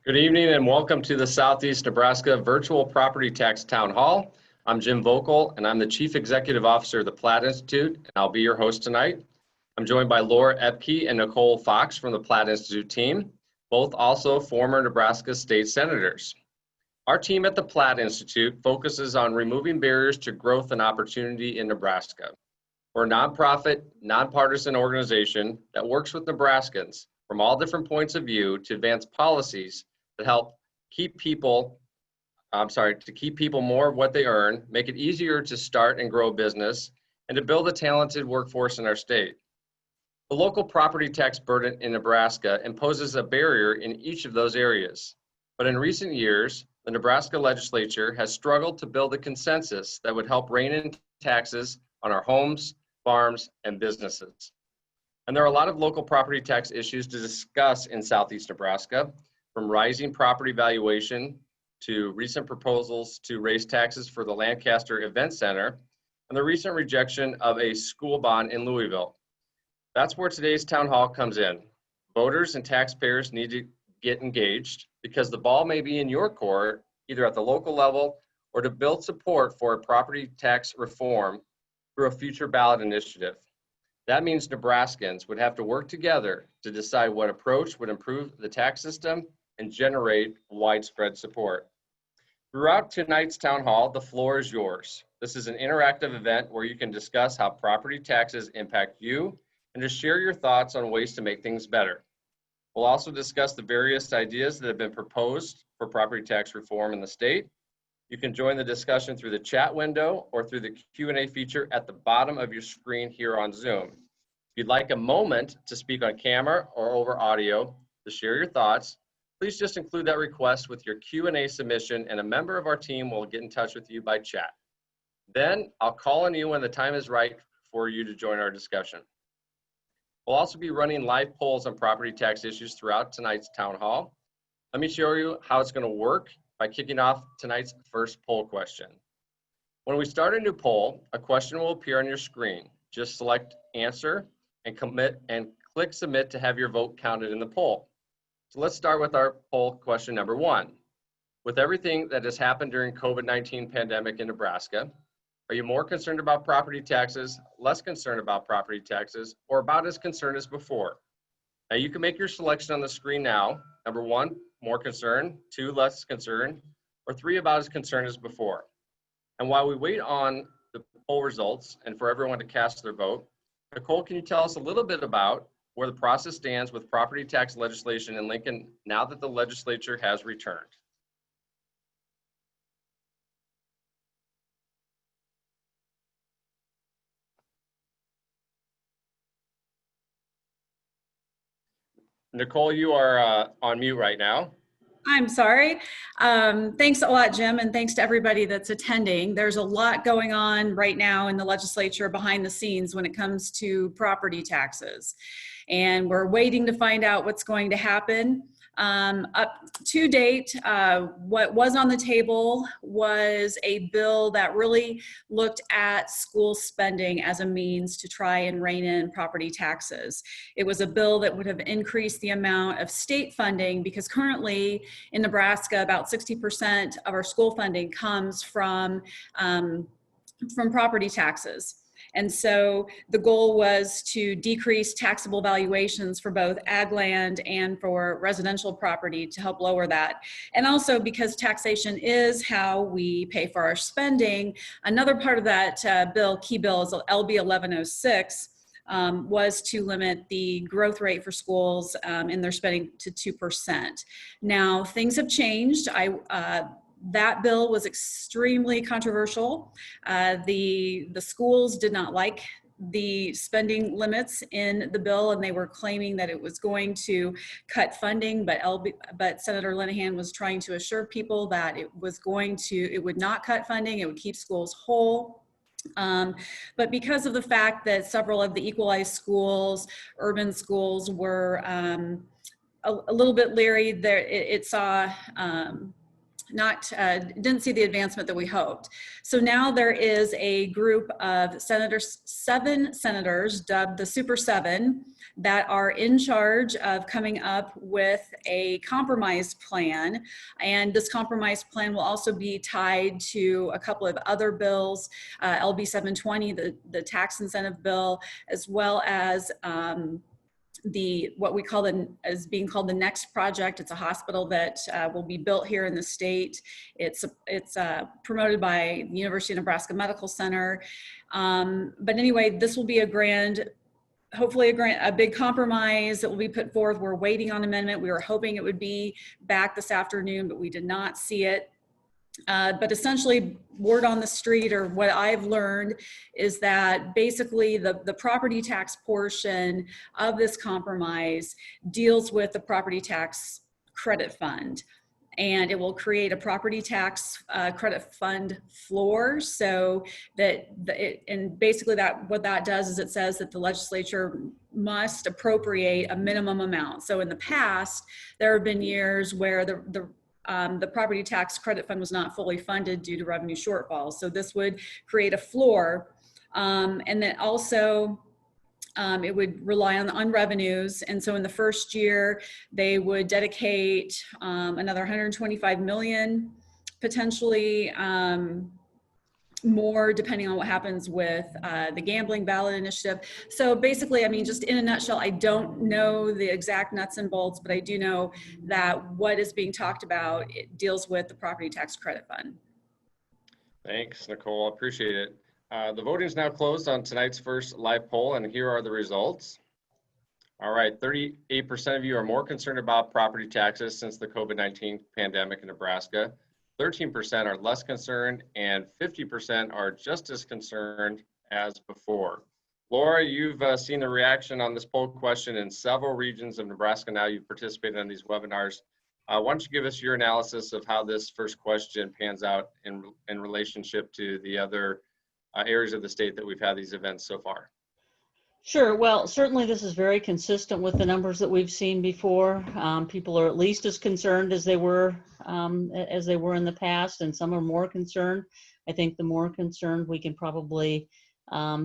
Good evening and welcome to the Southeast Nebraska Virtual Property Tax Town Hall. I'm Jim Vogel and I'm the Chief Executive Officer of the Platt Institute, and I'll be your host tonight. I'm joined by Laura Epke and Nicole Fox from the Platt Institute team, both also former Nebraska state senators. Our team at the Platt Institute focuses on removing barriers to growth and opportunity in Nebraska. We're a nonprofit, nonpartisan organization that works with Nebraskans from all different points of view to advance policies that help keep people more of what they earn, make it easier to start and grow a business, and to build a talented workforce in our state. The local property tax burden in Nebraska imposes a barrier in each of those areas. But in recent years, the Nebraska legislature has struggled to build a consensus that would help rein in taxes on our homes, farms, and businesses. And there are a lot of local property tax issues to discuss in Southeast Nebraska, from rising property valuation to recent proposals to raise taxes for the Lancaster Event Center and the recent rejection of a school bond in Louisville. That's where today's town hall comes in. Voters and taxpayers need to get engaged because the ball may be in your court, either at the local level or to build support for a property tax reform through a future ballot initiative. That means Nebraskans would have to work together to decide what approach would improve the tax system and generate widespread support. Throughout tonight's town hall, the floor is yours. This is an interactive event where you can discuss how property taxes impact you and to share your thoughts on ways to make things better. We'll also discuss the various ideas that have been proposed for property tax reform in the state. You can join the discussion through the chat window or through the Q&A feature at the bottom of your screen here on Zoom. If you'd like a moment to speak on camera or over audio to share your thoughts, please just include that request with your Q&A submission and a member of our team will get in touch with you by chat. Then I'll call on you when the time is right for you to join our discussion. We'll also be running live polls on property tax issues throughout tonight's town hall. Let me show you how it's going to work by kicking off tonight's first poll question. When we start a new poll, a question will appear on your screen. Just select answer and click submit to have your vote counted in the poll. So let's start with our poll question number 1. With everything that has happened during COVID-19 pandemic in Nebraska, are you more concerned about property taxes, less concerned about property taxes, or about as concerned as before? Now you can make your selection on the screen now. Number 1, more concerned, 2, less concerned, or 3, about as concerned as before. And while we wait on the poll results and for everyone to cast their vote, Nicole, can you tell us a little bit about where the process stands with property tax legislation in Lincoln now that the legislature has returned? Nicole, you are on mute right now. I'm sorry. Thanks a lot, Jim, and thanks to everybody that's attending. There's a lot going on right now in the legislature behind the scenes when it comes to property taxes. And we're waiting to find out what's going to happen. Up to date, what was on the table was a bill that really looked at school spending as a means to try and rein in property taxes. It was a bill that would have increased the amount of state funding because currently in Nebraska, about 60% of our school funding comes from property taxes. And so the goal was to decrease taxable valuations for both ag land and for residential property to help lower that. And also because taxation is how we pay for our spending, another part of that key bill is LB 1106, was to limit the growth rate for schools in their spending to 2%. Now, things have changed. That bill was extremely controversial. The schools did not like the spending limits in the bill, and they were claiming that it was going to cut funding, but Senator Linehan was trying to assure people that it would not cut funding, it would keep schools whole. But because of the fact that several of the equalized schools, urban schools, were a little bit leery, it saw didn't see the advancement that we hoped. So now there is a group of senators, 7 senators dubbed the Super 7, that are in charge of coming up with a compromise plan. And this compromise plan will also be tied to a couple of other bills, LB 720, the tax incentive bill, as well as what we call as being called the NEXT project. It's a hospital that will be built here in the state. It's promoted by the University of Nebraska Medical Center. But anyway, this will be hopefully a big compromise that will be put forth. We're waiting on amendment. We were hoping it would be back this afternoon, but we did not see it. But essentially, word on the street, or what I've learned, is that basically the property tax portion of this compromise deals with the property tax credit fund. And it will create a property tax credit fund floor, so that basically what that does is it says that the legislature must appropriate a minimum amount. So in the past, there have been years where the property tax credit fund was not fully funded due to revenue shortfalls. So this would create a floor, and then also it would rely on revenues. And so in the first year, they would dedicate another 125 million, potentially more, depending on what happens with the gambling ballot initiative. So basically, I mean, just in a nutshell, I don't know the exact nuts and bolts, but I do know that what is being talked about, it deals with the property tax credit fund. Thanks, Nicole. I appreciate it. The voting is now closed on tonight's first live poll, and here are the results. All right, 38% of you are more concerned about property taxes since the COVID-19 pandemic in Nebraska. 13% are less concerned, and 50% are just as concerned as before. Laura, you've seen the reaction on this poll question in several regions of Nebraska now. You've participated in these webinars. Why don't you give us your analysis of how this first question pans out in relationship to the other areas of the state that we've had these events so far? Sure. Well, certainly this is very consistent with the numbers that we've seen before. People are at least as concerned as they were in the past, and some are more concerned. I think the more concerned, we can probably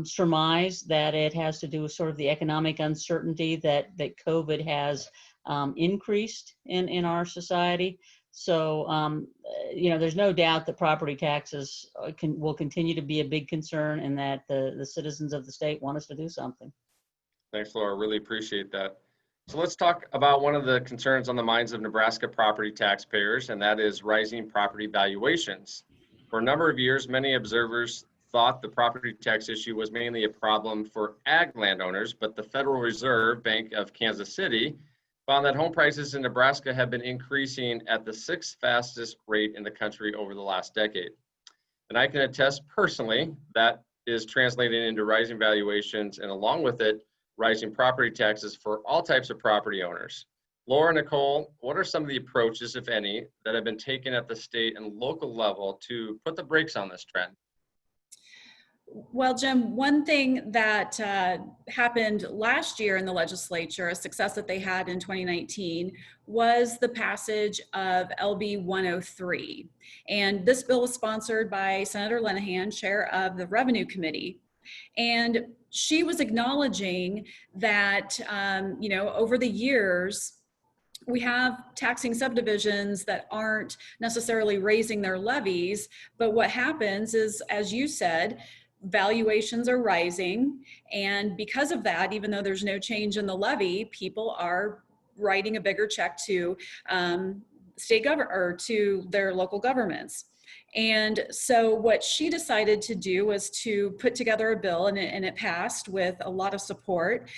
surmise that it has to do with sort of the economic uncertainty that COVID has increased in our society. So, there's no doubt that property taxes will continue to be a big concern, and that the citizens of the state want us to do something. Thanks, Laura. Really appreciate that. So let's talk about one of the concerns on the minds of Nebraska property taxpayers, and that is rising property valuations. For a number of years, many observers thought the property tax issue was mainly a problem for ag landowners, but the Federal Reserve Bank of Kansas City found that home prices in Nebraska have been increasing at the 6th fastest rate in the country over the last decade. And I can attest personally that is translating into rising valuations, and along with it, rising property taxes for all types of property owners. Laura, Nicole, what are some of the approaches, if any, that have been taken at the state and local level to put the brakes on this trend? Well, Jim, one thing that happened last year in the legislature, a success that they had in 2019, was the passage of LB 103. And this bill was sponsored by Senator Lenahan, chair of the Revenue Committee. And she was acknowledging that, over the years, we have taxing subdivisions that aren't necessarily raising their levies, but what happens is, as you said, valuations are rising, and because of that, even though there's no change in the levy, people are writing a bigger check to state government or to their local governments. And so what she decided to do was to put together a bill, and it passed with a lot of support,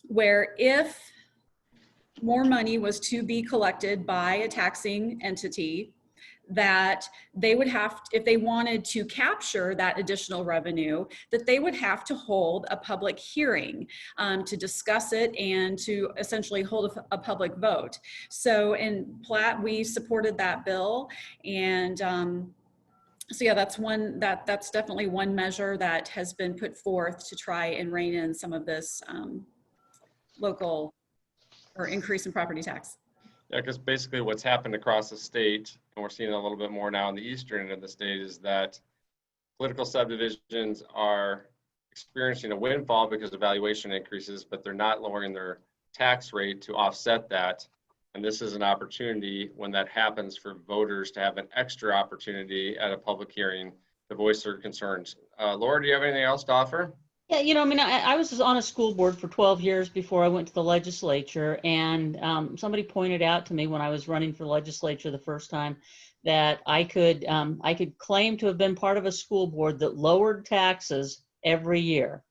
where if more money was to be collected by a taxing entity, that they would have, if they wanted to capture that additional revenue, that they would have to hold a public hearing to discuss it and to essentially hold a public vote. So in Platt, we supported that bill, and so yeah, that's definitely one measure that has been put forth to try and rein in some of this local or increase in property tax. Yeah, because basically what's happened across the state, and we're seeing a little bit more now in the eastern end of the state, is that political subdivisions are experiencing a windfall because of valuation increases, but they're not lowering their tax rate to offset that. And this is an opportunity when that happens for voters to have an extra opportunity at a public hearing to voice their concerns. Laura, do you have anything else to offer? Yeah, I mean, I was on a school board for 12 years before I went to the legislature, and somebody pointed out to me when I was running for legislature the first time that I could claim to have been part of a school board that lowered taxes every year.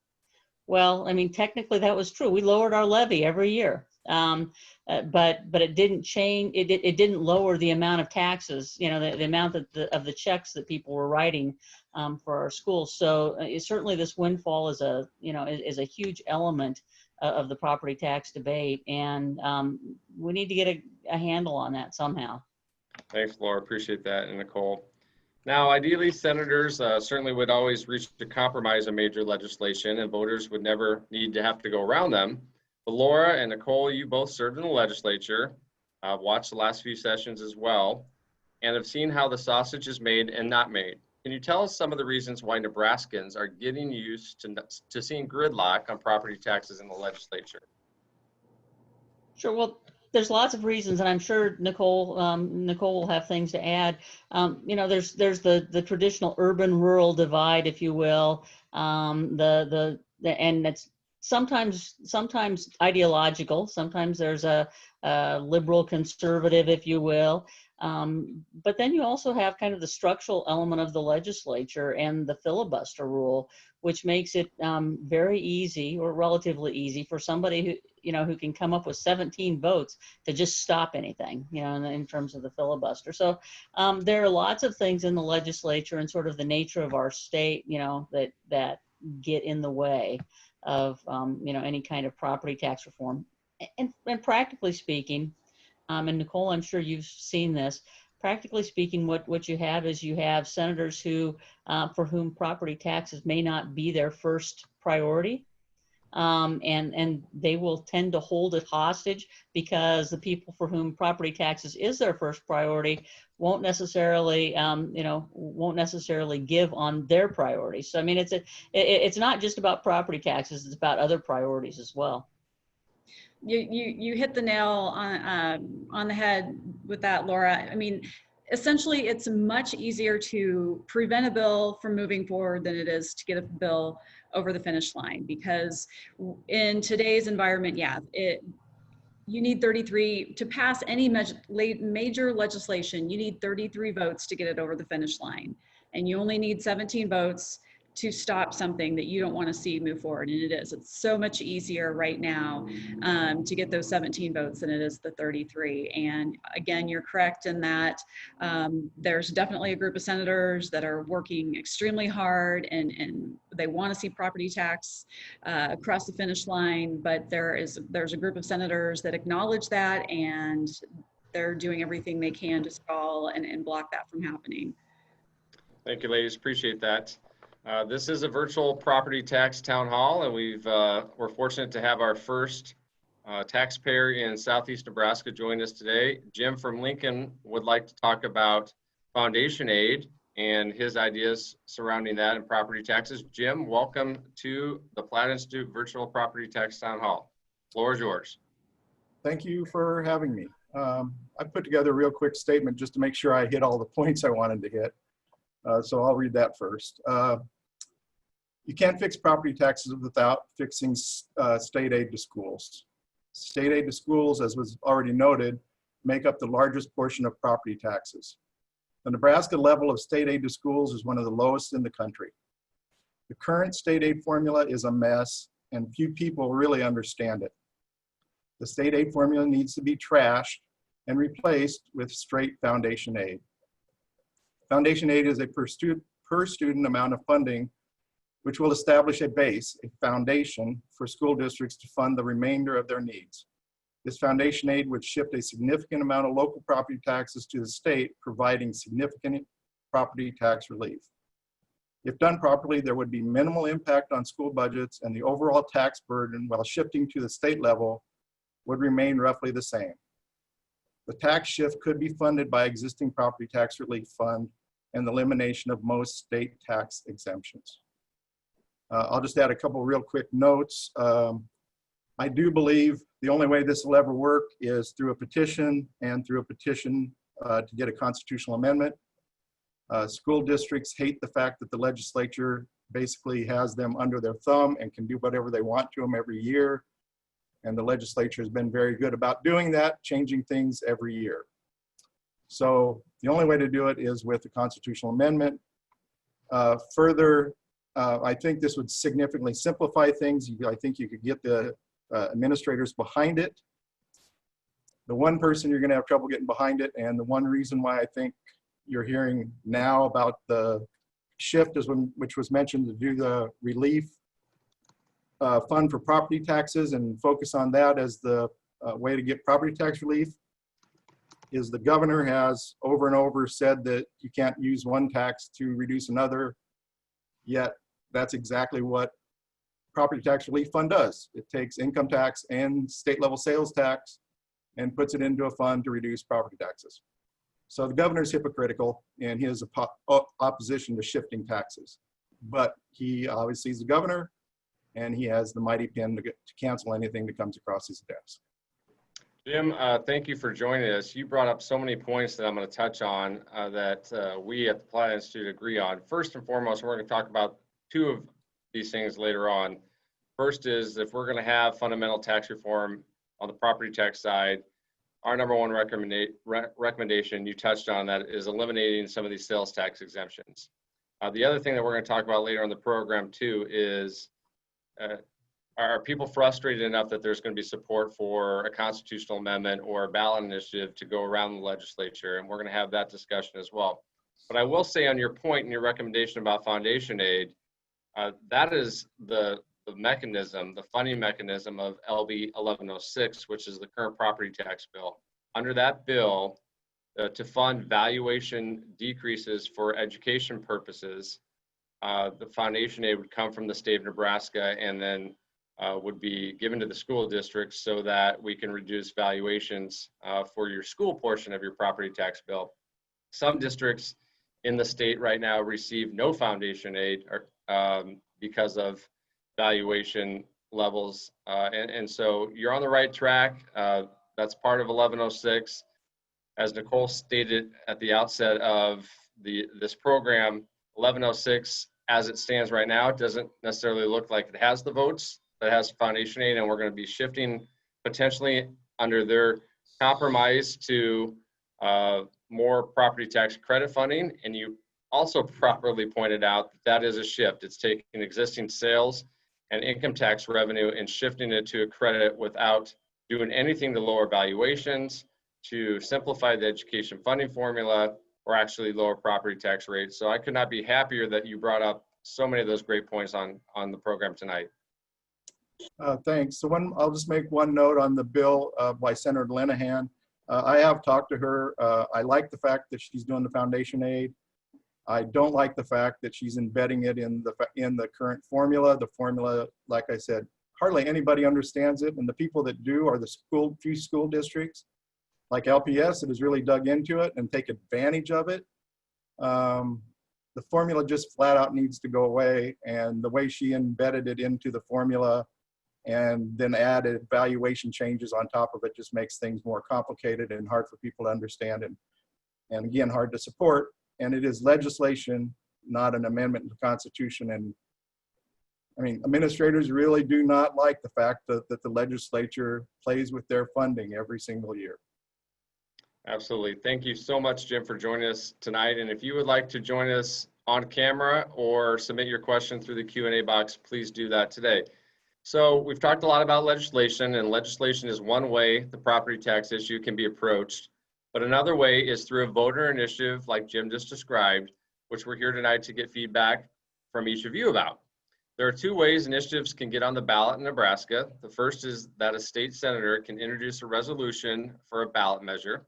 Well, I mean, technically that was true. We lowered our levy every year, but it didn't change. It didn't lower the amount of taxes. The amount of the checks that people were writing for our schools. So certainly this windfall is a huge element of the property tax debate, and we need to get a handle on that somehow. Thanks, Laura. Appreciate that. And Nicole. Now, ideally, senators certainly would always reach a compromise on major legislation, and voters would never need to have to go around them. But Laura and Nicole, you both served in the legislature, watched the last few sessions as well, and have seen how the sausage is made and not made. Can you tell us some of the reasons why Nebraskans are getting used to seeing gridlock on property taxes in the legislature? Sure. Well, there's lots of reasons, and I'm sure Nicole will have things to add. There's the traditional urban-rural divide, if you will, and that's sometimes ideological. Sometimes there's a liberal conservative, if you will. But then you also have kind of the structural element of the legislature and the filibuster rule, which makes it very easy, or relatively easy, for somebody who can come up with 17 votes to just stop anything, in terms of the filibuster. So there are lots of things in the legislature and sort of the nature of our state, that get in the way of any kind of property tax reform. And practically speaking, and Nicole, I'm sure you've seen this. Practically speaking, what you have is you have senators who, for whom property taxes may not be their first priority, and they will tend to hold it hostage because the people for whom property taxes is their first priority won't necessarily give on their priorities. So I mean, it's not just about property taxes; it's about other priorities as well. You hit the nail on the head with that, Laura. I mean, essentially, it's much easier to prevent a bill from moving forward than it is to get a bill over the finish line, because in today's environment, you need 33 to pass any major legislation. You need 33 votes to get it over the finish line, and you only need 17 votes to stop something that you don't want to see move forward. And it's so much easier right now to get those 17 votes than it is the 33. And again, you're correct in that there's definitely a group of senators that are working extremely hard, and they want to see property tax across the finish line, but there's a group of senators that acknowledge that, and they're doing everything they can to stall and block that from happening. Thank you, ladies. Appreciate that. This is a virtual property tax town hall, and we're fortunate to have our first taxpayer in Southeast Nebraska join us today. Jim from Lincoln would like to talk about foundation aid and his ideas surrounding that and property taxes. Jim, welcome to the Platt Institute Virtual Property Tax Town Hall. Floor is yours. Thank you for having me. I put together a real quick statement just to make sure I hit all the points I wanted to hit. So I'll read that first. You can't fix property taxes without fixing state aid to schools. State aid to schools, as was already noted, make up the largest portion of property taxes. The Nebraska level of state aid to schools is one of the lowest in the country. The current state aid formula is a mess, and few people really understand it. The state aid formula needs to be trashed and replaced with straight foundation aid. Foundation aid is a per student amount of funding, which will establish a base, a foundation for school districts to fund the remainder of their needs. This foundation aid would shift a significant amount of local property taxes to the state, providing significant property tax relief. If done properly, there would be minimal impact on school budgets, and the overall tax burden, while shifting to the state level, would remain roughly the same. The tax shift could be funded by existing property tax relief fund and the elimination of most state tax exemptions. I'll just add a couple real quick notes. I do believe the only way this will ever work is through a petition and through a petition to get a constitutional amendment. School districts hate the fact that the legislature basically has them under their thumb and can do whatever they want to them every year. And the legislature has been very good about doing that, changing things every year. So the only way to do it is with a constitutional amendment. Further, I think this would significantly simplify things. I think you could get the administrators behind it. The one person you're going to have trouble getting behind it, and the one reason why I think you're hearing now about the shift is which was mentioned to do the relief fund for property taxes and focus on that as the way to get property tax relief, is the governor has over and over said that you can't use one tax to reduce another, yet that's exactly what property tax relief fund does. It takes income tax and state level sales tax and puts it into a fund to reduce property taxes. So the governor's hypocritical in his opposition to shifting taxes, but he obviously is the governor and he has the mighty pen to cancel anything that comes across his desk. Jim, thank you for joining us. You brought up so many points that I'm going to touch on that we at the Platt Institute agree on. First and foremost, we're going to talk about two of these things later on. First is, if we're going to have fundamental tax reform on the property tax side, our number one recommendation, you touched on that, is eliminating some of these sales tax exemptions. The other thing that we're going to talk about later on the program too is, are people frustrated enough that there's going to be support for a constitutional amendment or a ballot initiative to go around the legislature? And we're going to have that discussion as well. But I will say, on your point and your recommendation about foundation aid, that is the mechanism, the funding mechanism of LB 1106, which is the current property tax bill. Under that bill, to fund valuation decreases for education purposes, the foundation aid would come from the state of Nebraska and then would be given to the school districts so that we can reduce valuations for your school portion of your property tax bill. Some districts in the state right now receive no foundation aid because of valuation levels. And so you're on the right track. That's part of 1106. As Nicole stated at the outset of this program, 1106, as it stands right now, it doesn't necessarily look like it has the votes that has foundation aid, and we're going to be shifting potentially under their compromise to more property tax credit funding. And you also properly pointed out that that is a shift. It's taking existing sales and income tax revenue and shifting it to a credit without doing anything to lower valuations, to simplify the education funding formula, or actually lower property tax rates. So I could not be happier that you brought up so many of those great points on the program tonight. Thanks. So I'll just make one note on the bill by Senator Linehan. I have talked to her. I like the fact that she's doing the foundation aid. I don't like the fact that she's embedding it in the current formula. The formula, like I said, hardly anybody understands it, and the people that do are the few school districts, like LPS, that has really dug into it and take advantage of it. The formula just flat out needs to go away, and the way she embedded it into the formula and then added valuation changes on top of it just makes things more complicated and hard for people to understand, and again, hard to support. And it is legislation, not an amendment to the Constitution. And I mean, administrators really do not like the fact that the legislature plays with their funding every single year. Absolutely. Thank you so much, Jim, for joining us tonight. And if you would like to join us on camera or submit your question through the Q&A box, please do that today. So we've talked a lot about legislation, and legislation is one way the property tax issue can be approached. But another way is through a voter initiative like Jim just described, which we're here tonight to get feedback from each of you about. There are two ways initiatives can get on the ballot in Nebraska. The first is that a state senator can introduce a resolution for a ballot measure.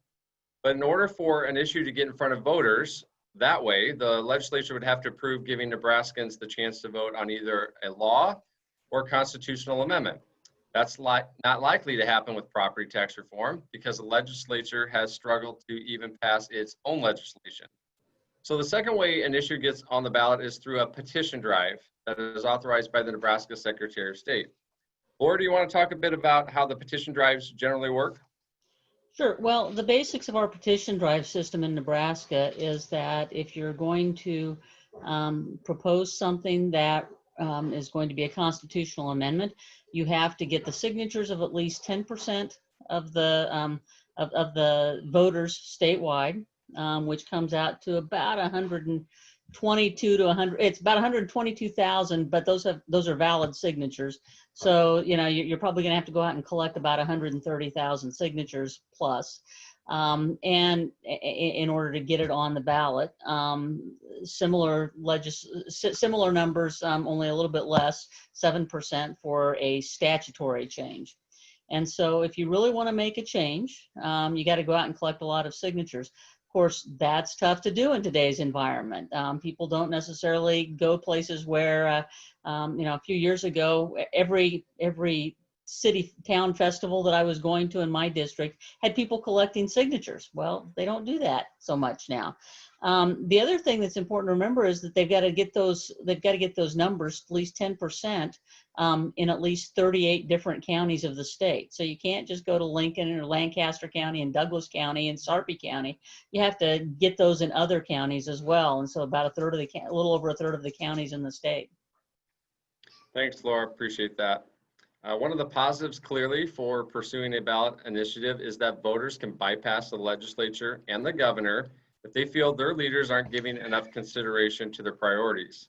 But in order for an issue to get in front of voters that way, the legislature would have to approve giving Nebraskans the chance to vote on either a law or constitutional amendment. That's not likely to happen with property tax reform because the legislature has struggled to even pass its own legislation. So the second way an issue gets on the ballot is through a petition drive that is authorized by the Nebraska Secretary of State. Laura, do you want to talk a bit about how the petition drives generally work? Sure. Well, the basics of our petition drive system in Nebraska is that if you're going to propose something that is going to be a constitutional amendment, you have to get the signatures of at least 10% of the voters statewide, which comes out to about 122 to 100. It's about 122,000, but those are valid signatures. So, you know, you're probably going to have to go out and collect about 130,000 signatures plus, and in order to get it on the ballot. Similar numbers, only a little bit less, 7% for a statutory change. And so if you really want to make a change, you got to go out and collect a lot of signatures. Of course, that's tough to do in today's environment. People don't necessarily go places where, you know, a few years ago, every city town festival that I was going to in my district had people collecting signatures. Well, they don't do that so much now. The other thing that's important to remember is that they've got to get those numbers, at least 10%, in at least 38 different counties of the state. So you can't just go to Lincoln or Lancaster County and Douglas County and Sarpy County. You have to get those in other counties as well. And so about a little over a third of the counties in the state. Thanks, Laura. Appreciate that. One of the positives clearly for pursuing a ballot initiative is that voters can bypass the legislature and the governor if they feel their leaders aren't giving enough consideration to their priorities.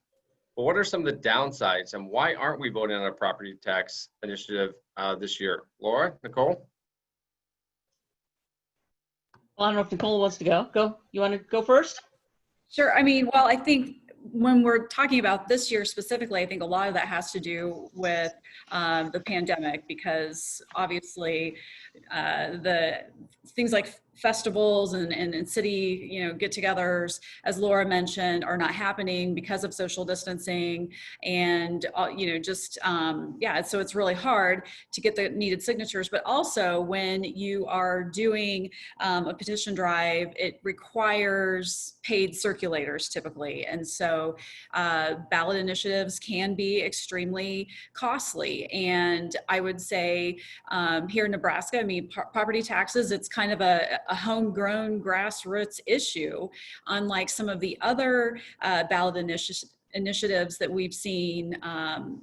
But what are some of the downsides and why aren't we voting on a property tax initiative this year? Laura, Nicole? Well, I don't know if Nicole wants to go. Go. You want to go first? Sure. I mean, well, I think when we're talking about this year specifically, I think a lot of that has to do with the pandemic, because obviously the things like festivals and city, you know, get-togethers, as Laura mentioned, are not happening because of social distancing, and you know, just yeah, so it's really hard to get the needed signatures. But also, when you are doing a petition drive, it requires paid circulators typically, and so ballot initiatives can be extremely costly. And I would say here in Nebraska, I mean, property taxes, it's kind of a homegrown grassroots issue, unlike some of the other ballot initiatives that we've seen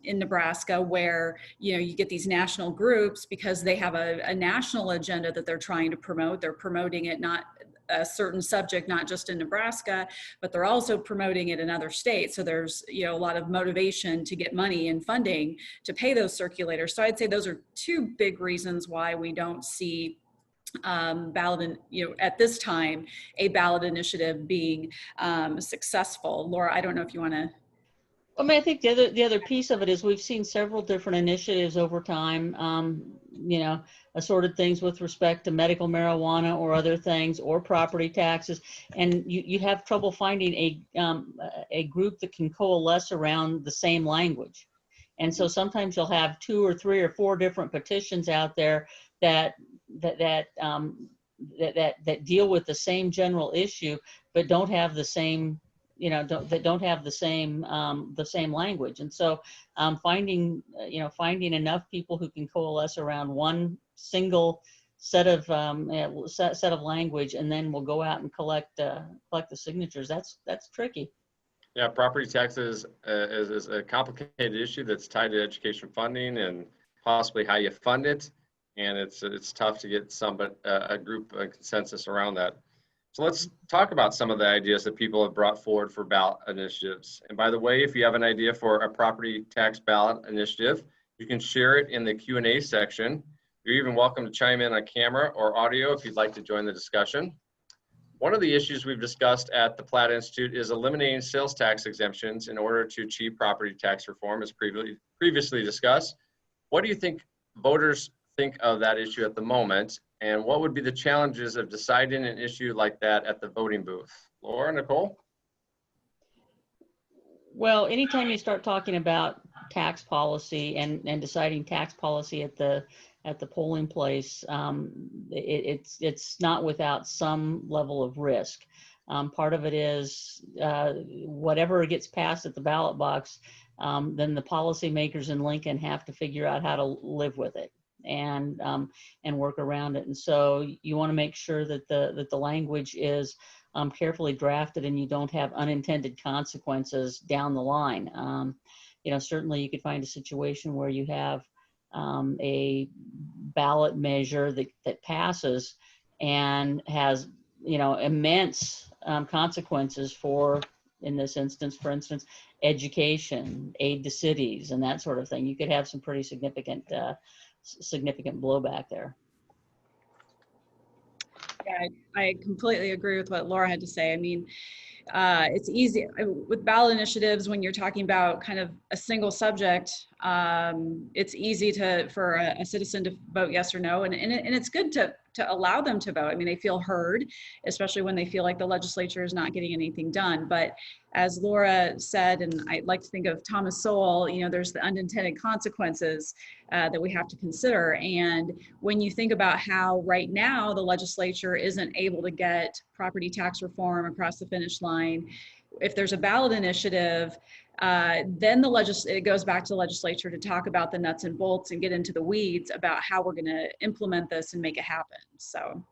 in Nebraska, where, you know, you get these national groups because they have a national agenda that they're trying to promote. They're promoting it, not a certain subject, not just in Nebraska, but they're also promoting it in other states. So there's, you know, a lot of motivation to get money and funding to pay those circulators. So I'd say those are two big reasons why we don't see ballot, you know, at this time, a ballot initiative being successful. Laura, I don't know if you want to. I mean, I think the other piece of it is we've seen several different initiatives over time, you know, assorted things with respect to medical marijuana or other things, or property taxes, and you have trouble finding a group that can coalesce around the same language. And so sometimes you'll have 2 or 3 or 4 different petitions out there that deal with the same general issue, but don't have the same, you know, don't have the same language. And so finding enough people who can coalesce around one single set of language, and then we'll go out and collect the signatures. That's tricky. Yeah, property taxes is a complicated issue that's tied to education funding and possibly how you fund it. And it's tough to get a consensus around that. So let's talk about some of the ideas that people have brought forward for ballot initiatives. And by the way, if you have an idea for a property tax ballot initiative, you can share it in the Q&A section. You're even welcome to chime in on camera or audio if you'd like to join the discussion. One of the issues we've discussed at the Platt Institute is eliminating sales tax exemptions in order to achieve property tax reform, as previously discussed. What do you think voters think of that issue at the moment, and what would be the challenges of deciding an issue like that at the voting booth? Laura, Nicole? Well, anytime you start talking about tax policy and deciding tax policy at the polling place, it's not without some level of risk. Part of it is whatever gets passed at the ballot box, then the policymakers in Lincoln have to figure out how to live with it and work around it. And so you want to make sure that the language is carefully drafted and you don't have unintended consequences down the line. Certainly you could find a situation where you have a ballot measure that passes and has, immense consequences for, in this instance, for instance, education, aid to cities, and that sort of thing. You could have some pretty significant blowback there. Yeah, I completely agree with what Laura had to say. I mean, it's easy with ballot initiatives when you're talking about kind of a single subject. It's easy for a citizen to vote yes or no, and it's good to allow them to vote. I mean, they feel heard, especially when they feel like the legislature is not getting anything done. But as Laura said, and I like to think of Thomas Sowell, there's the unintended consequences that we have to consider. And when you think about how right now the legislature isn't able to get property tax reform across the finish line, if there's a ballot initiative, then it goes back to the legislature to talk about the nuts and bolts and get into the weeds about how we're going to implement this and make it happen. So.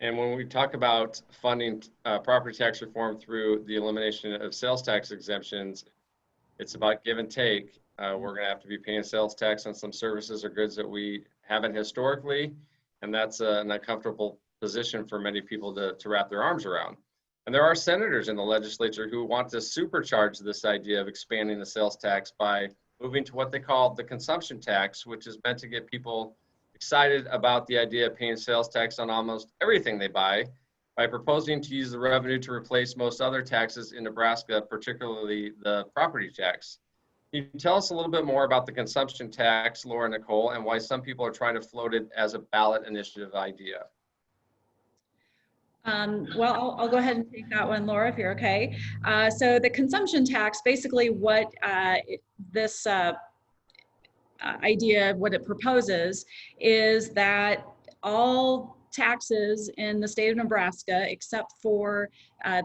And when we talk about funding property tax reform through the elimination of sales tax exemptions, it's about give and take. We're going to have to be paying sales tax on some services or goods that we haven't historically, and that's an uncomfortable position for many people to wrap their arms around. And there are senators in the legislature who want to supercharge this idea of expanding the sales tax by moving to what they call the consumption tax, which is meant to get people excited about the idea of paying sales tax on almost everything they buy by proposing to use the revenue to replace most other taxes in Nebraska, particularly the property tax. Can you tell us a little bit more about the consumption tax, Laura and Nicole, and why some people are trying to float it as a ballot initiative idea? Well, I'll go ahead and take that one, Laura, if you're okay. So the consumption tax, basically what this idea, what it proposes is that all taxes in the state of Nebraska, except for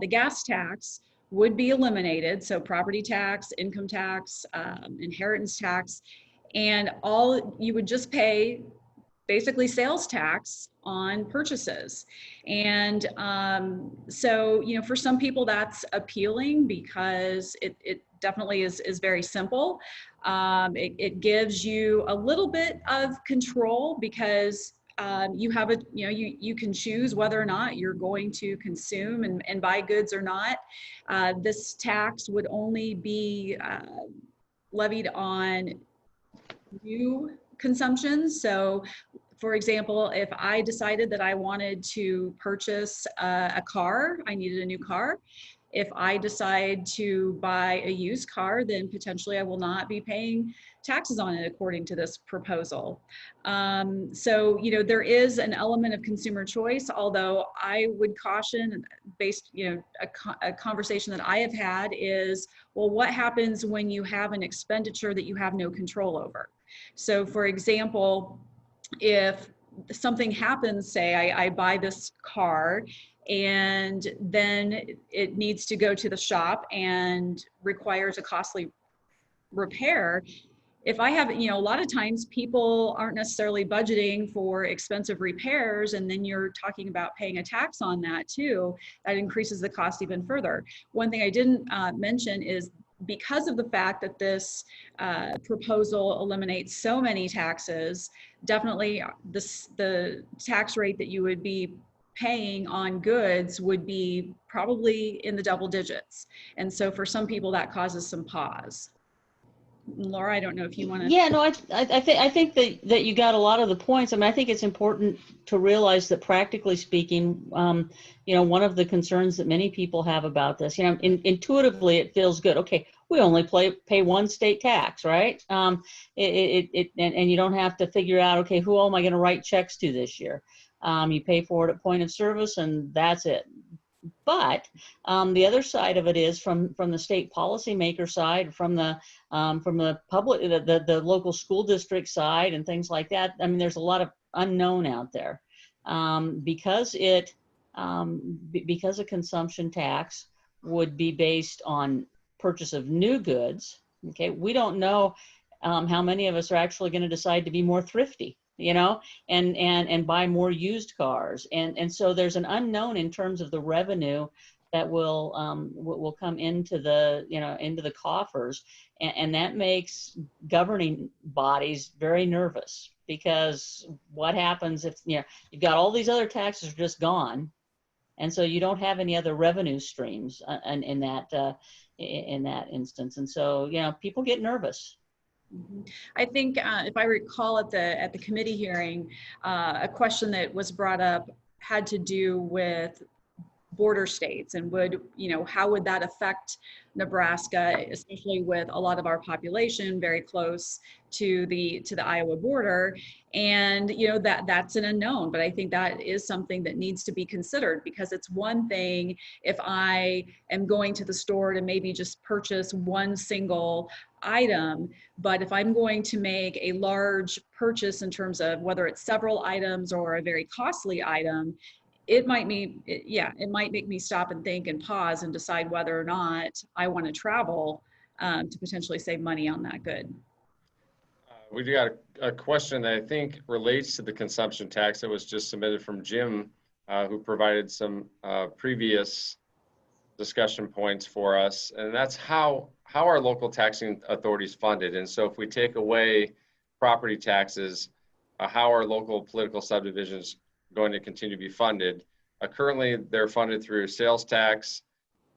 the gas tax, would be eliminated. So property tax, income tax, inheritance tax, and you would just pay basically sales tax on purchases. And so, for some people that's appealing because it definitely is very simple. It gives you a little bit of control because you have you can choose whether or not you're going to consume and buy goods or not. This tax would only be levied on new consumption. So for example, if I decided that I wanted to purchase a car, I needed a new car. If I decide to buy a used car, then potentially I will not be paying taxes on it according to this proposal. So, there is an element of consumer choice, although I would caution based, a conversation that I have had is, well, what happens when you have an expenditure that you have no control over? So for example, if something happens, say I buy this car and then it needs to go to the shop and requires a costly repair. If I have, a lot of times people aren't necessarily budgeting for expensive repairs, and then you're talking about paying a tax on that too, that increases the cost even further. One thing I didn't mention is because of the fact that this proposal eliminates so many taxes, definitely the tax rate that you would be paying on goods would be probably in the double digits. And so for some people that causes some pause. Laura, I don't know if you want to. Yeah, no, I think that you got a lot of the points. I mean, I think it's important to realize that practically speaking, one of the concerns that many people have about this, intuitively it feels good. Okay, we only pay one state tax, right? And you don't have to figure out, okay, who am I going to write checks to this year? You pay for it at point of service, and that's it. But the other side of it is from the state policymaker side, from the public, the local school district side, and things like that. I mean, there's a lot of unknown out there because a consumption tax would be based on purchase of new goods. Okay, we don't know how many of us are actually going to decide to be more thrifty, you know, and buy more used cars, and so there's an unknown in terms of the revenue that will come into the, you know, into the coffers, and that makes governing bodies very nervous, because what happens if, you know, you've got all these other taxes just gone, and so you don't have any other revenue streams in that instance, and so, you know, people get nervous. I think if I recall at the committee hearing, a question that was brought up had to do with border states, and would, you know, how would that affect Nebraska, especially with a lot of our population very close to the Iowa border. And, you know, that's an unknown, but I think that is something that needs to be considered, because it's one thing if I am going to the store to maybe just purchase one single item, but if I'm going to make a large purchase in terms of whether it's several items or a very costly item, it might make me stop and think and pause and decide whether or not I want to travel to potentially save money on that good. We got a question that I think relates to the consumption tax that was just submitted from Jim, who provided some previous discussion points for us, and that's how are local taxing authorities funded? And so if we take away property taxes, how are local political subdivisions going to continue to be funded? Currently, they're funded through sales tax.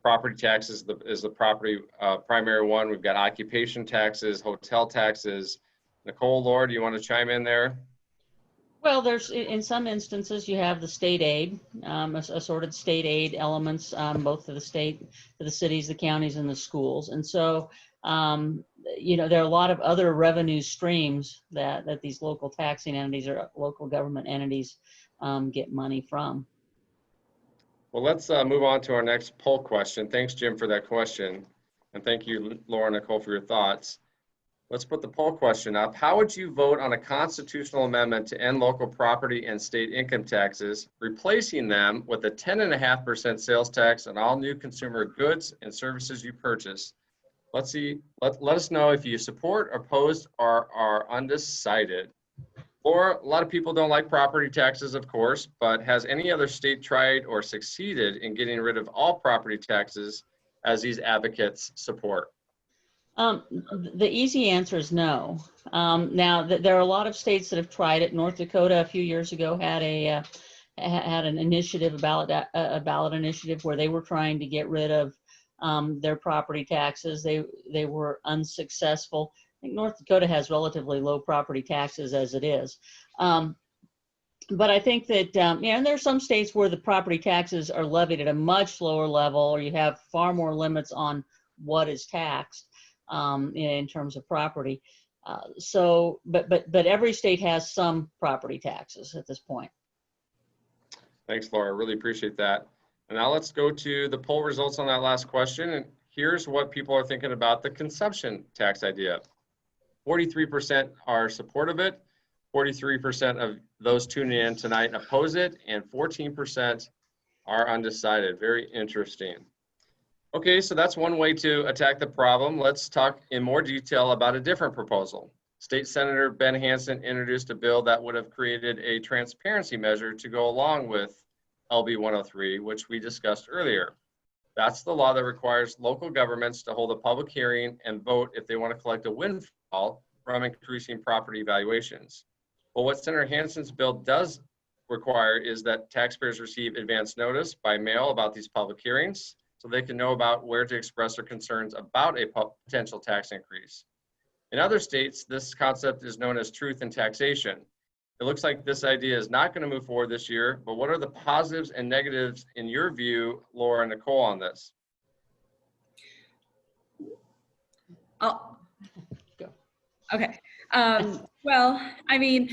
Property taxes is the property primary one. We've got occupation taxes, hotel taxes. Nicole, Laura, do you want to chime in there? Well, there's, in some instances, you have the state aid, assorted state aid elements, both to the state, to the cities, the counties, and the schools. And so, you know, there are a lot of other revenue streams that these local taxing entities or local government entities get money from. Well, let's move on to our next poll question. Thanks, Jim, for that question. And thank you, Laura and Nicole, for your thoughts. Let's put the poll question up. How would you vote on a constitutional amendment to end local property and state income taxes, replacing them with a 10.5% sales tax on all new consumer goods and services you purchase? Let's see. Let us know if you support, oppose, or are undecided. Or a lot of people don't like property taxes, of course, but has any other state tried or succeeded in getting rid of all property taxes as these advocates support? The easy answer is no. Now, there are a lot of states that have tried it. North Dakota a few years ago had an initiative, a ballot initiative, where they were trying to get rid of their property taxes. They were unsuccessful. I think North Dakota has relatively low property taxes as it is. But I think that, yeah, and there are some states where the property taxes are levied at a much lower level, or you have far more limits on what is taxed in terms of property. But every state has some property taxes at this point. Thanks, Laura. Really appreciate that. And now let's go to the poll results on that last question. And here's what people are thinking about the consumption tax idea. 43% are supportive of it. 43% of those tuning in tonight oppose it, and 14% are undecided. Very interesting. Okay, so that's one way to attack the problem. Let's talk in more detail about a different proposal. State Senator Ben Hansen introduced a bill that would have created a transparency measure to go along with LB 103, which we discussed earlier. That's the law that requires local governments to hold a public hearing and vote if they want to collect a windfall from increasing property valuations. Well, what Senator Hansen's bill does require is that taxpayers receive advance notice by mail about these public hearings, so they can know about where to express their concerns about a potential tax increase. In other states, this concept is known as truth in taxation. It looks like this idea is not going to move forward this year, but what are the positives and negatives in your view, Laura and Nicole, on this? Okay. Well, I mean,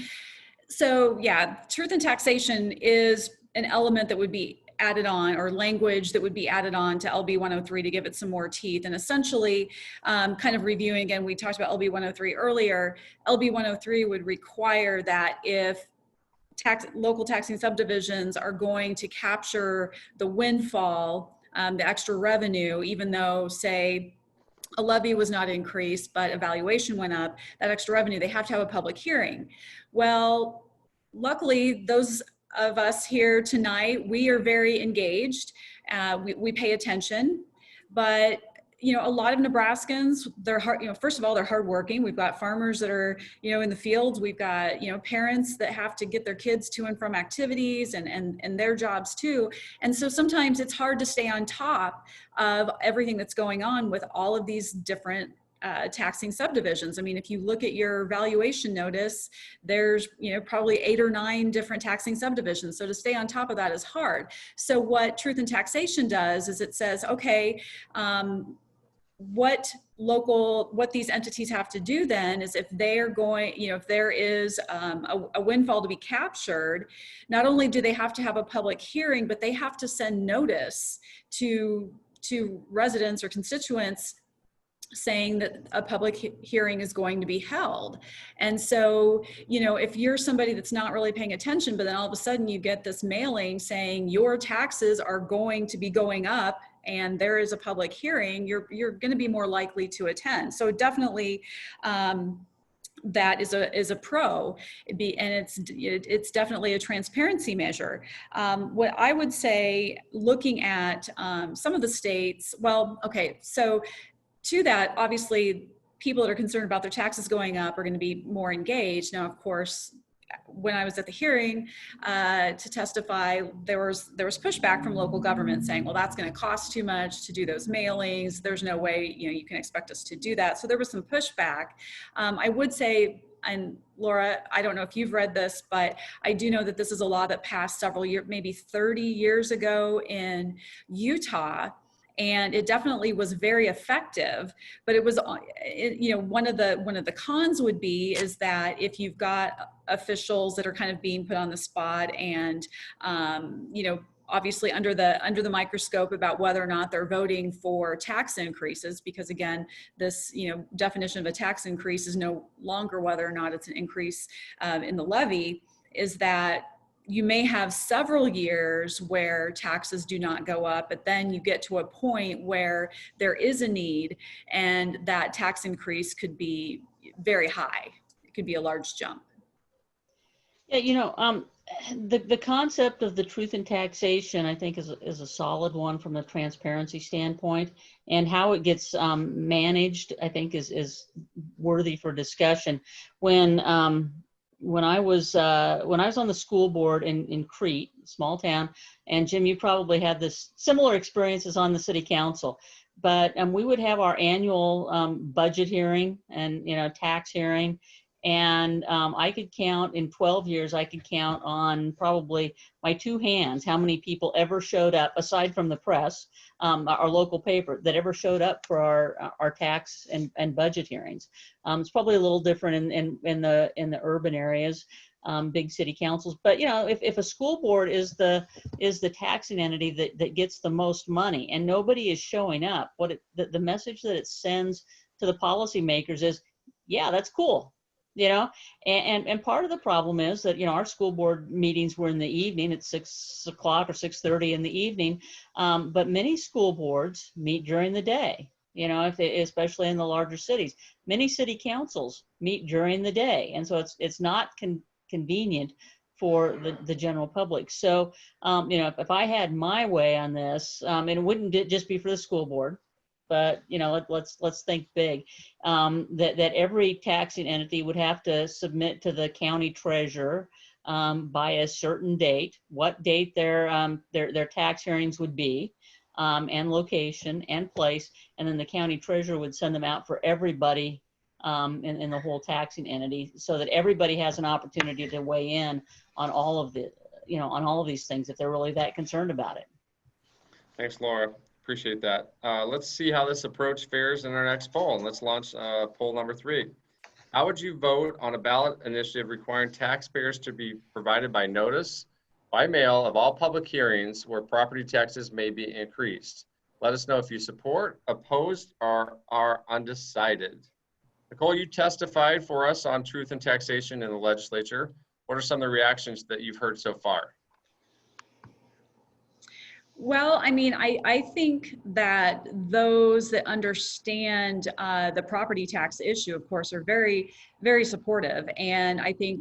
so yeah, truth in taxation is an element that would be added on, or language that would be added on to LB 103 to give it some more teeth. And essentially, kind of reviewing again, we talked about LB 103 earlier. LB 103 would require that if local taxing subdivisions are going to capture the windfall, the extra revenue, even though, say, a levy was not increased, but a valuation went up, that extra revenue, they have to have a public hearing. Well, luckily, those of us here tonight, we are very engaged. We pay attention, but a lot of Nebraskans, they're hard, first of all, they're hardworking. We've got farmers that are, in the fields. We've got, parents that have to get their kids to and from activities and their jobs too. And so sometimes it's hard to stay on top of everything that's going on with all of these different taxing subdivisions. I mean, if you look at your valuation notice, there's probably 8 or 9 different taxing subdivisions. So to stay on top of that is hard. So what Truth in Taxation does is it says, okay, what these entities have to do then is, if they're going, if there is a windfall to be captured, not only do they have to have a public hearing, but they have to send notice to residents or constituents saying that a public hearing is going to be held. And so, if you're somebody that's not really paying attention, but then all of a sudden you get this mailing saying your taxes are going to be going up and there is a public hearing, you're going to be more likely to attend. So definitely, that is a pro, and it's definitely a transparency measure. What I would say, looking at some of the states, well, okay, so to that, obviously, people that are concerned about their taxes going up are going to be more engaged. Now, of course, when I was at the hearing to testify, there was pushback from local government saying, well, that's going to cost too much to do those mailings. There's no way, you can expect us to do that. So there was some pushback. I would say, and Laura, I don't know if you've read this, but I do know that this is a law that passed several years, maybe 30 years ago in Utah. And it definitely was very effective, but it was, one of the cons would be is that if you've got officials that are kind of being put on the spot and, obviously under the microscope about whether or not they're voting for tax increases, because again, this, definition of a tax increase is no longer whether or not it's an increase in the levy, is that you may have several years where taxes do not go up, but then you get to a point where there is a need and that tax increase could be very high. It could be a large jump. Yeah, the concept of the truth in taxation, I think, is a solid one from a transparency standpoint, and how it gets managed, I think, is worthy for discussion. When I was on the school board in Crete, small town, and Jim, you probably had this similar experiences on the city council, but we would have our annual budget hearing and tax hearing, and I could count in 12 years. I could count on probably my 2 hands how many people ever showed up, aside from the press, our local paper, that ever showed up for our tax and budget hearings. It's probably a little different in the urban areas, big city councils. But if a school board is the taxing entity that gets the most money and nobody is showing up, the message that it sends to the policymakers is, yeah, that's cool. And part of the problem is that, our school board meetings were in the evening at 6 o'clock or 6:30 in the evening. But many school boards meet during the day, especially in the larger cities. Many city councils meet during the day. And so it's not convenient for the general public. So, if I had my way on this, and it wouldn't just be for the school board, but let's think big, that every taxing entity would have to submit to the county treasurer by a certain date, what date their tax hearings would be, and location and place, and then the county treasurer would send them out for everybody in the whole taxing entity, so that everybody has an opportunity to weigh in on all of these things if they're really that concerned about it. Thanks, Laura. Appreciate that. Let's see how this approach fares in our next poll. And let's launch poll number 3. How would you vote on a ballot initiative requiring taxpayers to be provided by notice by mail of all public hearings where property taxes may be increased. Let us know if you support, opposed, or are undecided. Nicole, you testified for us on truth and taxation in the legislature. What are some of the reactions that you've heard so far? Well, I mean, I think that those that understand the property tax issue, of course, are very, very supportive. And I think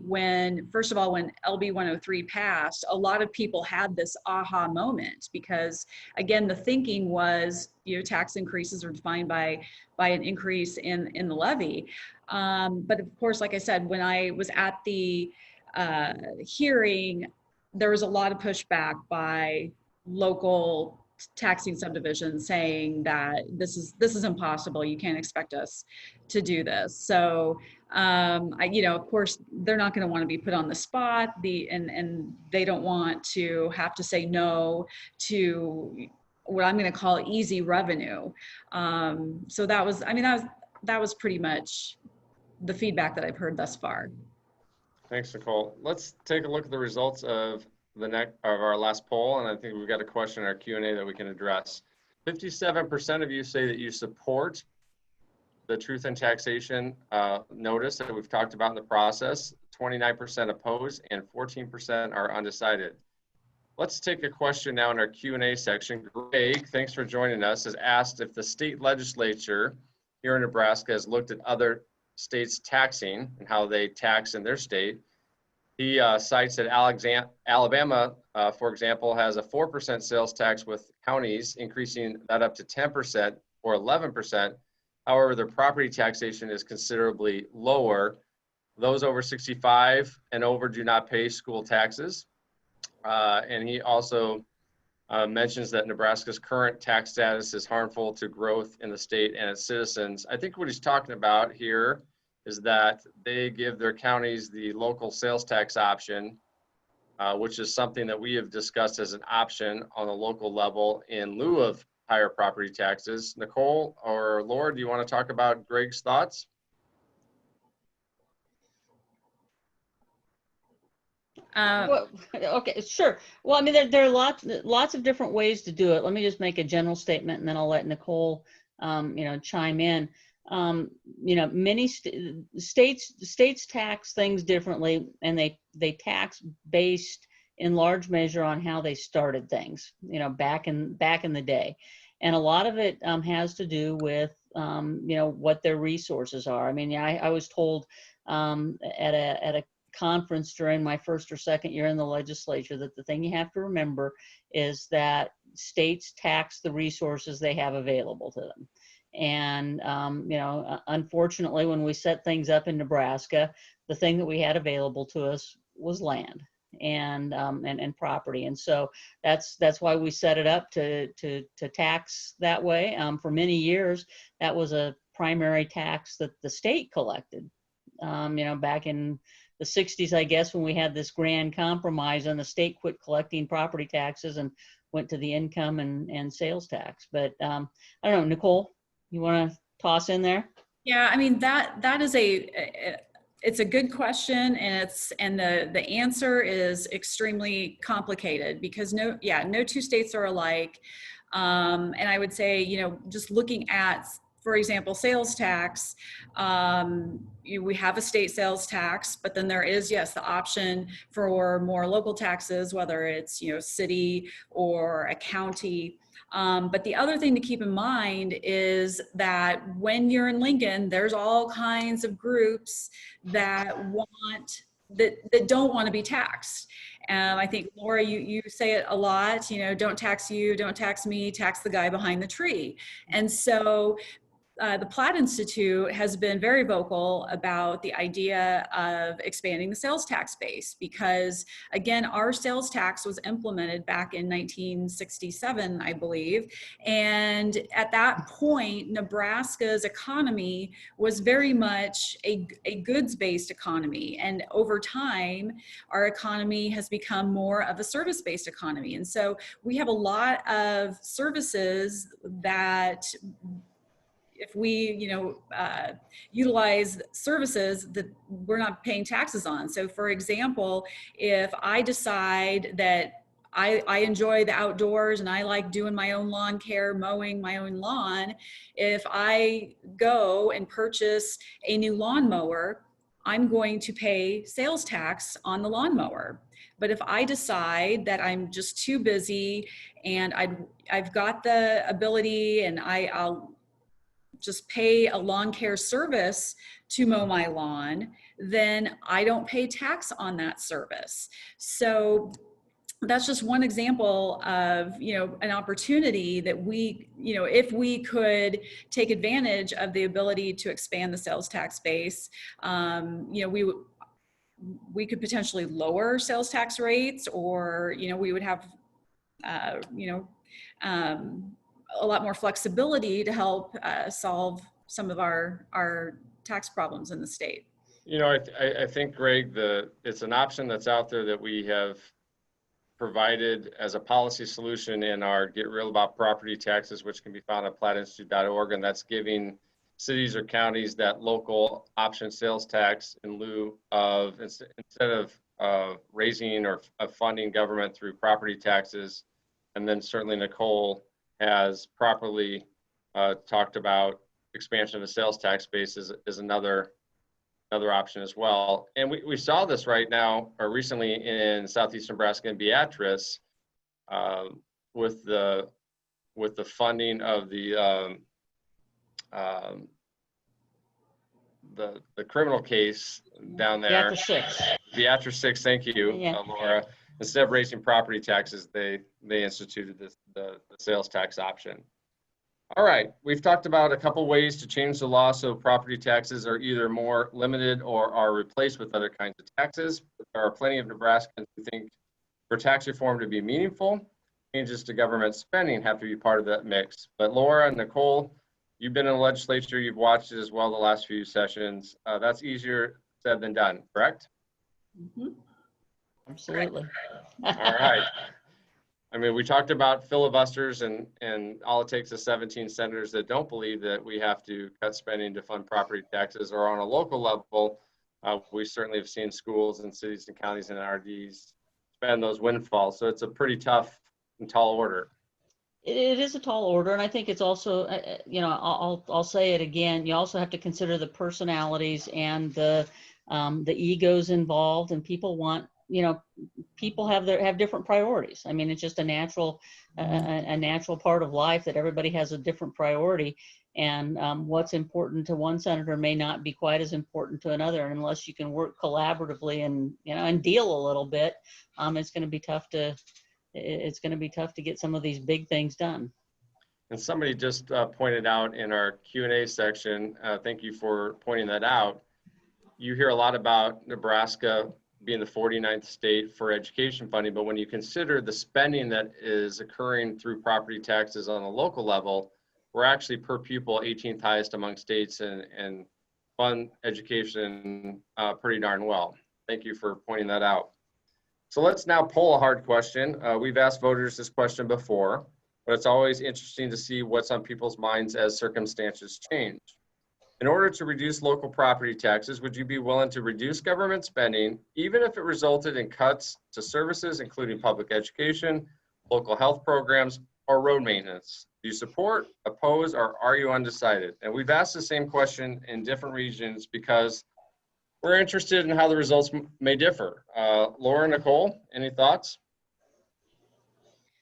first of all, when LB 103 passed, a lot of people had this aha moment because, again, the thinking was, tax increases are defined by an increase in the levy. But of course, like I said, when I was at the hearing, there was a lot of pushback by local taxing subdivisions saying that this is impossible. You can't expect us to do this. So, of course, they're not going to want to be put on the spot. And they don't want to have to say no to what I'm going to call easy revenue. So that was pretty much the feedback that I've heard thus far. Thanks, Nicole. Let's take a look at the results of our last poll, and I think we've got a question in our Q&A that we can address. 57% of you say that you support the truth and taxation notice that we've talked about in the process. 29% oppose, and 14% are undecided. Let's take a question now in our Q&A section. Greg, thanks for joining us, has asked if the state legislature here in Nebraska has looked at other states taxing and how they tax in their state. He cites that Alabama, for example, has a 4% sales tax with counties increasing that up to 10% or 11%. However, their property taxation is considerably lower. Those over 65 and over do not pay school taxes. And he also mentions that Nebraska's current tax status is harmful to growth in the state and its citizens. I think what he's talking about here is that they give their counties the local sales tax option, which is something that we have discussed as an option on a local level in lieu of higher property taxes. Nicole or Laura, do you want to talk about Greg's thoughts? Well, okay, sure. Well, I mean, there are lots of different ways to do it. Let me just make a general statement, and then I'll let Nicole, chime in. Many states tax things differently, and they tax based in large measure on how they started things, back in the day, and a lot of it has to do with what their resources are. I mean, I was told at a conference during my first or second year in the legislature that the thing you have to remember is that states tax the resources they have available to them. And, unfortunately, when we set things up in Nebraska, the thing that we had available to us was land and property. And so that's why we set it up to tax that way. For many years, that was a primary tax that the state collected, back in the 60s, I guess, when we had this grand compromise and the state quit collecting property taxes and went to the income and sales tax. But I don't know, Nicole, you want to toss in there? Yeah, I mean, that is it's a good question, and the answer is extremely complicated because no two states are alike. And I would say, just looking at, for example, sales tax, we have a state sales tax, but then there is, yes, the option for more local taxes, whether it's, city or a county. But the other thing to keep in mind is that when you're in Lincoln, there's all kinds of groups that don't want to be taxed. I think, Laura, you say it a lot, don't tax you, don't tax me, tax the guy behind the tree. And so the Platt Institute has been very vocal about the idea of expanding the sales tax base because, again, our sales tax was implemented back in 1967, I believe. And at that point, Nebraska's economy was very much a goods-based economy. And over time, our economy has become more of a service-based economy. And so we have a lot of services that if we, utilize services that we're not paying taxes on. So for example, if I decide that I enjoy the outdoors and I like doing my own lawn care, mowing my own lawn, if I go and purchase a new lawnmower, I'm going to pay sales tax on the lawnmower. But if I decide that I'm just too busy and I've got the ability and I'll just pay a lawn care service to mow my lawn, then I don't pay tax on that service. So that's just one example of, an opportunity that we, if we could take advantage of the ability to expand the sales tax base, we could potentially lower sales tax rates, or, we would have, a lot more flexibility to help solve some of our tax problems in the state. I think, Greg, it's an option that's out there that we have provided as a policy solution in our Get Real About Property Taxes, which can be found at platinstitute.org, and that's giving cities or counties that local option sales tax in lieu of, instead of raising or funding government through property taxes. And then certainly Nicole has properly talked about expansion of the sales tax base is another option as well. And we saw this right now, or recently in Southeast Nebraska and Beatrice, with the funding of the criminal case down there. Beatrice 6, thank you, Yeah. Laura. Instead of raising property taxes, they instituted the sales tax option. All right, we've talked about a couple ways to change the law so property taxes are either more limited or are replaced with other kinds of taxes. There are plenty of Nebraskans who think for tax reform to be meaningful, changes to government spending have to be part of that mix. But Laura and Nicole, you've been in the legislature, you've watched it as well the last few sessions. That's easier said than done, correct? Mm-hmm. Absolutely. All right. I mean, we talked about filibusters and all it takes is 17 senators that don't believe that we have to cut spending to fund property taxes, or on a local level, we certainly have seen schools and cities and counties and NRDs spend those windfalls. So it's a pretty tough and tall order. It is a tall order, and I think it's also, I'll say it again. You also have to consider the personalities and the egos involved, and people want, people have different priorities. I mean, it's just a natural part of life that everybody has a different priority, and what's important to one senator may not be quite as important to another. And unless you can work collaboratively and deal a little bit, it's going to be tough to get some of these big things done. And somebody just pointed out in our Q&A section, thank you for pointing that out. You hear a lot about Nebraska being the 49th state for education funding, but when you consider the spending that is occurring through property taxes on a local level, we're actually per pupil 18th highest among states and fund education pretty darn well. Thank you for pointing that out. So let's now poll a hard question. We've asked voters this question before, but it's always interesting to see what's on people's minds as circumstances change. In order to reduce local property taxes, would you be willing to reduce government spending, even if it resulted in cuts to services, including public education, local health programs, or road maintenance? Do you support, oppose, or are you undecided? And we've asked the same question in different regions because we're interested in how the results may differ. Laura, Nicole, any thoughts?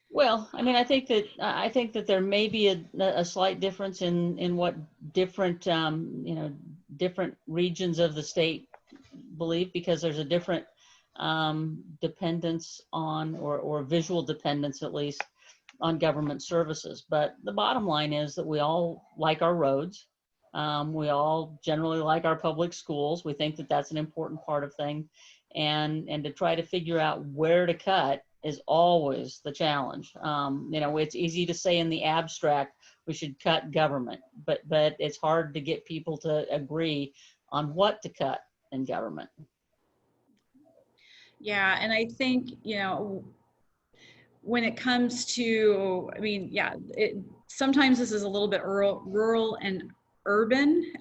Well, I mean, I think that there may be a slight difference in what different different regions of the state believe, because there's a different dependence on, or visual dependence at least, on government services. But the bottom line is that we all like our roads. We all generally like our public schools. We think that that's an important part of things, and to try to figure out where to cut is always the challenge. It's easy to say in the abstract we should cut government, but it's hard to get people to agree on what to cut in government. Yeah, and I think, when it comes to, sometimes this is a little bit rural and urban,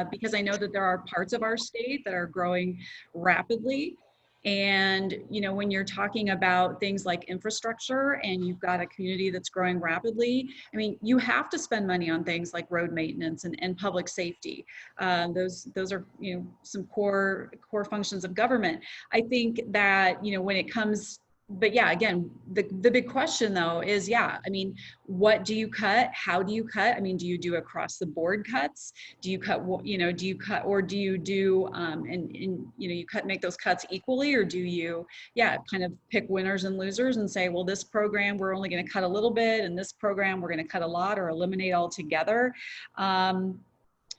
because I know that there are parts of our state that are growing rapidly. And, you know, when you're talking about things like infrastructure and you've got a community that's growing rapidly, I mean, you have to spend money on things like road maintenance and public safety. Those are, you know, some core functions of government. I think that, you know, when it comes, but yeah, again, the big question though is, yeah, I mean, what do you cut? How do you cut? I mean, do you do across the board cuts? Do you cut, you know, do you cut, or do you do, and you know, you make those cuts equally, or do you, yeah, kind of pick winners and losers and say, well, this program, we're only going to cut a little bit, and this program, we're going to cut a lot or eliminate altogether.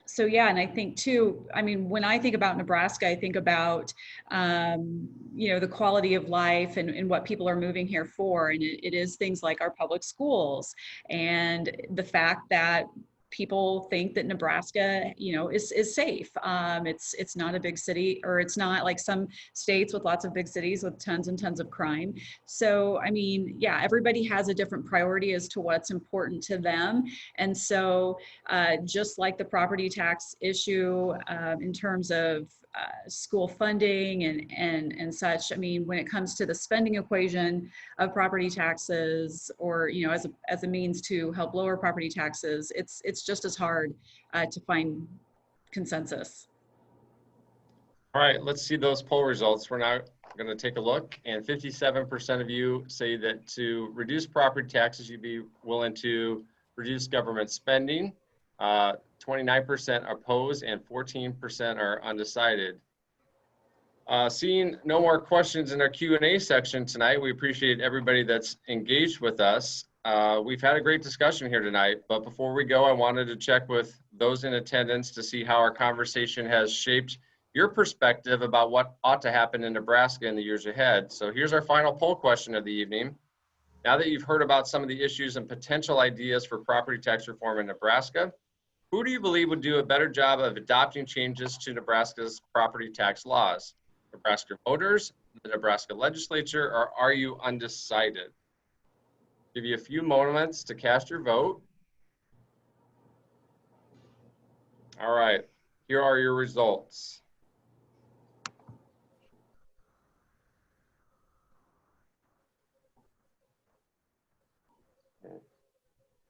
So yeah, and I think too, I mean, when I think about Nebraska, I think about, you know, the quality of life and what people are moving here for. And it is things like our public schools and the fact that people think that Nebraska, you know, is safe. It's not a big city, or it's not like some states with lots of big cities with tons and tons of crime. So, I mean, yeah, everybody has a different priority as to what's important to them. And so just like the property tax issue in terms of school funding and such, I mean, when it comes to the spending equation of property taxes, or, you know, as a means to help lower property taxes, it's just as hard to find consensus. All right, let's see those poll results. We're now going to take a look, and 57% of you say that to reduce property taxes, you'd be willing to reduce government spending. 29% oppose, and 14% are undecided. Seeing no more questions in our Q&A section tonight, we appreciate everybody that's engaged with us. We've had a great discussion here tonight, but before we go, I wanted to check with those in attendance to see how our conversation has shaped your perspective about what ought to happen in Nebraska in the years ahead. So here's our final poll question of the evening. Now that you've heard about some of the issues and potential ideas for property tax reform in Nebraska, who do you believe would do a better job of adopting changes to Nebraska's property tax laws? Nebraska voters, the Nebraska legislature, or are you undecided? Give you a few moments to cast your vote. All right, here are your results.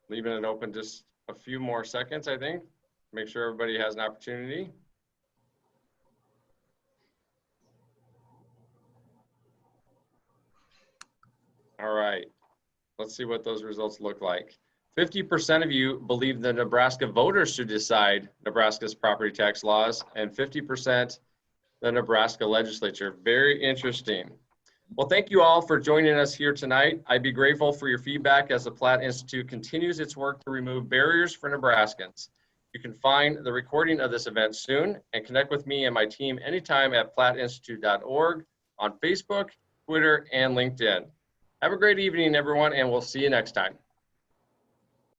Leaving it open just a few more seconds, I think. Make sure everybody has an opportunity. All right, let's see what those results look like. 50% of you believe the Nebraska voters should decide Nebraska's property tax laws, and 50% the Nebraska legislature. Very interesting. Well, thank you all for joining us here tonight. I'd be grateful for your feedback as the Platt Institute continues its work to remove barriers for Nebraskans. You can find the recording of this event soon and connect with me and my team anytime at plattinstitute.org, on Facebook, Twitter, and LinkedIn. Have a great evening, everyone, and we'll see you next time.